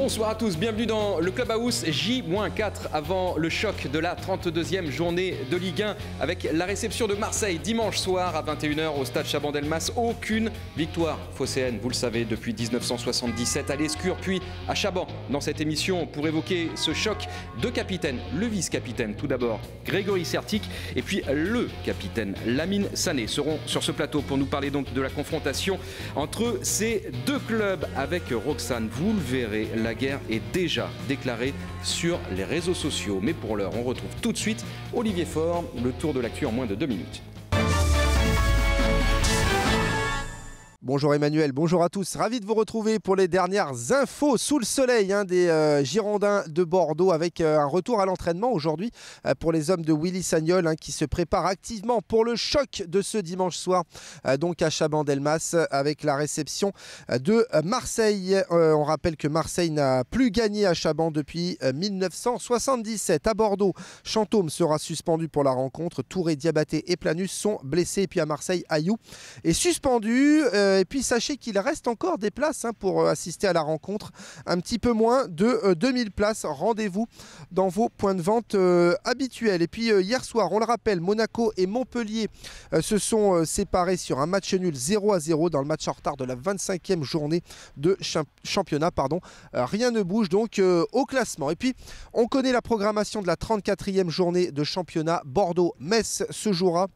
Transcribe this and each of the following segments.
Bonsoir à tous, bienvenue dans le Clubhouse J-4 avant le choc de la 32e journée de Ligue 1 avec la réception de Marseille dimanche soir à 21 h au stade Chaban-Delmas. Aucune victoire phocéenne, vous le savez, depuis 1977 à l'Escure puis à Chaban. Dans cette émission pour évoquer ce choc, deux capitaines, le vice-capitaine tout d'abord Grégory Sertic et puis le capitaine Lamine Sané seront sur ce plateau pour nous parler donc de la confrontation entre ces deux clubs avec Roxane. Vous le verrez, la guerre est déjà déclarée sur les réseaux sociaux. Mais pour l'heure, on retrouve tout de suite Olivier Faure, le tour de l'actu en moins de 2 minutes. Bonjour Emmanuel, bonjour à tous. Ravi de vous retrouver pour les dernières infos sous le soleil des Girondins de Bordeaux avec un retour à l'entraînement aujourd'hui pour les hommes de Willy Sagnol qui se préparent activement pour le choc de ce dimanche soir donc à Chaban-Delmas avec la réception de Marseille. On rappelle que Marseille n'a plus gagné à Chaban depuis 1977. À Bordeaux, Chantôme sera suspendu pour la rencontre. Touré, Diabaté et Planus sont blessés. Et puis à Marseille, Ayou est suspendu. Et puis sachez qu'il reste encore des places pour assister à la rencontre. Un petit peu moins de 2000 places. Rendez-vous dans vos points de vente habituels. Et puis hier soir, on le rappelle, Monaco et Montpellier se sont séparés sur un match nul 0-0 dans le match en retard de la 25e journée de championnat. Rien ne bouge donc au classement. Et puis on connaît la programmation de la 34e journée de championnat. Bordeaux-Metz se jouera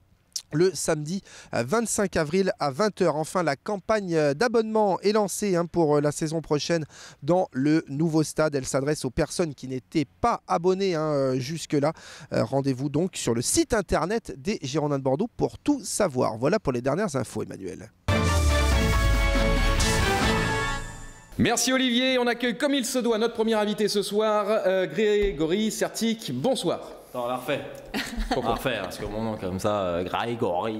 le samedi 25 avril à 20 h. Enfin, la campagne d'abonnement est lancée pour la saison prochaine dans le nouveau stade. Elle s'adresse aux personnes qui n'étaient pas abonnées jusque-là. Rendez-vous donc sur le site internet des Girondins de Bordeaux pour tout savoir. Voilà pour les dernières infos, Emmanuel. Merci Olivier, on accueille comme il se doit notre premier invité ce soir, Grégory Sertic. Bonsoir. On la refait. On la refait, parce que mon nom comme ça, Grégory.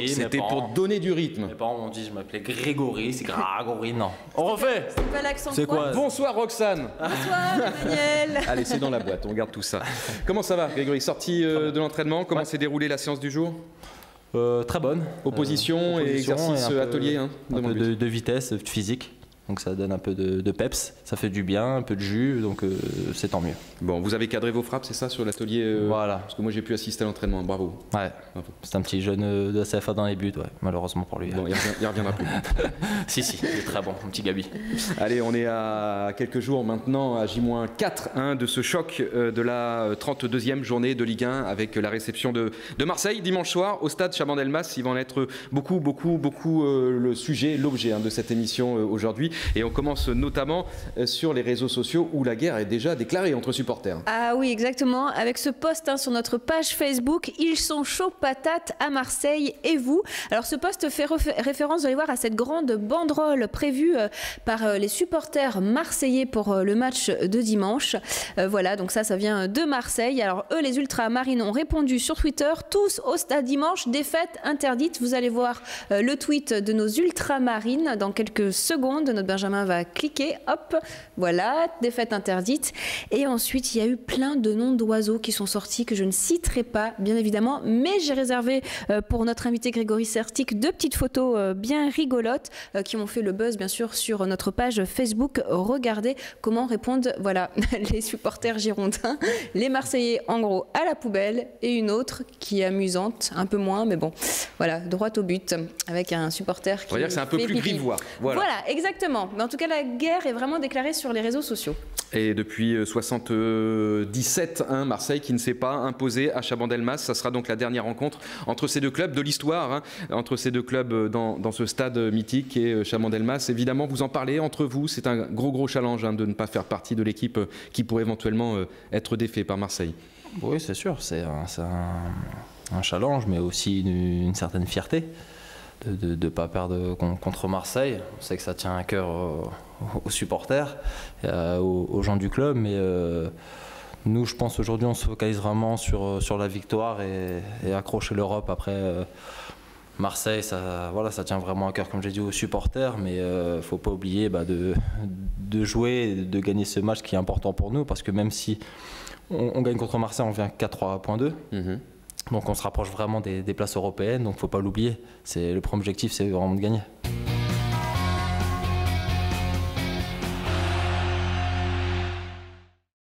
C'était pour donner du rythme. Mes parents m'ont dit je m'appelais Grégory, c'est Grégory, non. On refait. C'est pas l'accent. C'est quoi? Bonsoir Roxane. Bonsoir Daniel. Allez, c'est dans la boîte, on garde tout ça. Comment ça va Grégory? Sorti de l'entraînement, comment s'est déroulée la séance du jour? Très bonne. Opposition et exercice atelier. Un peu de vitesse, de physique. Donc ça donne un peu de peps, ça fait du bien, un peu de jus, donc c'est tant mieux. Bon, vous avez cadré vos frappes, c'est ça, sur l'atelier Voilà. Parce que moi j'ai pu assister à l'entraînement, bravo. Ouais, c'est un petit jeune de CFA dans les buts, ouais, malheureusement pour lui. Bon, il reviendra plus. si, il est très bon, un petit Gabi. Allez, on est à quelques jours maintenant, à J-4 de ce choc de la 32e journée de Ligue 1 avec la réception de Marseille dimanche soir au stade Chaban-Delmas. Il va en être beaucoup le sujet, l'objet de cette émission aujourd'hui. Et on commence notamment sur les réseaux sociaux où la guerre est déjà déclarée entre supporters. Ah oui, exactement. Avec ce post sur notre page Facebook, ils sont chauds patates à Marseille et vous. Alors ce post fait référence, vous allez voir, à cette grande banderole prévue par les supporters marseillais pour le match de dimanche. Voilà, donc ça vient de Marseille. Alors eux, les ultramarines, ont répondu sur Twitter, tous au stade dimanche, défaite interdite. Vous allez voir le tweet de nos ultramarines dans quelques secondes. Notre Benjamin va cliquer, hop, voilà, défaite interdite. Et ensuite, il y a eu plein de noms d'oiseaux qui sont sortis que je ne citerai pas, bien évidemment, mais j'ai réservé pour notre invité Grégory Sertic deux petites photos bien rigolotes qui ont fait le buzz, bien sûr, sur notre page Facebook. Regardez comment répondent, voilà, les supporters girondins, les Marseillais, en gros, à la poubelle, et une autre qui est amusante, un peu moins, mais bon, voilà, droit au but, avec un supporter qui... On va dire que c'est un peu plus grivois. Voilà, exactement. Mais en tout cas, la guerre est vraiment déclarée sur les réseaux sociaux. Et depuis 77, Marseille qui ne s'est pas imposé à Chaban-Delmas. Ça sera donc la dernière rencontre entre ces deux clubs de l'histoire, entre ces deux clubs dans ce stade mythique qui est Chaban-Delmas. Évidemment, vous en parlez entre vous. C'est un gros challenge de ne pas faire partie de l'équipe qui pourrait éventuellement être défait par Marseille. Oui, c'est sûr. C'est un challenge, mais aussi une certaine fierté. De ne pas perdre contre Marseille. On sait que ça tient à cœur aux supporters, aux gens du club, mais nous, je pense aujourd'hui, on se focalise vraiment sur la victoire et accrocher l'Europe. Après, Marseille, ça tient vraiment à cœur, comme j'ai dit, aux supporters, mais il ne faut pas oublier de jouer, de gagner ce match qui est important pour nous, parce que même si on gagne contre Marseille, on vient qu'à 3,2. Donc on se rapproche vraiment des places européennes, donc il ne faut pas l'oublier. Le premier objectif, c'est vraiment de gagner.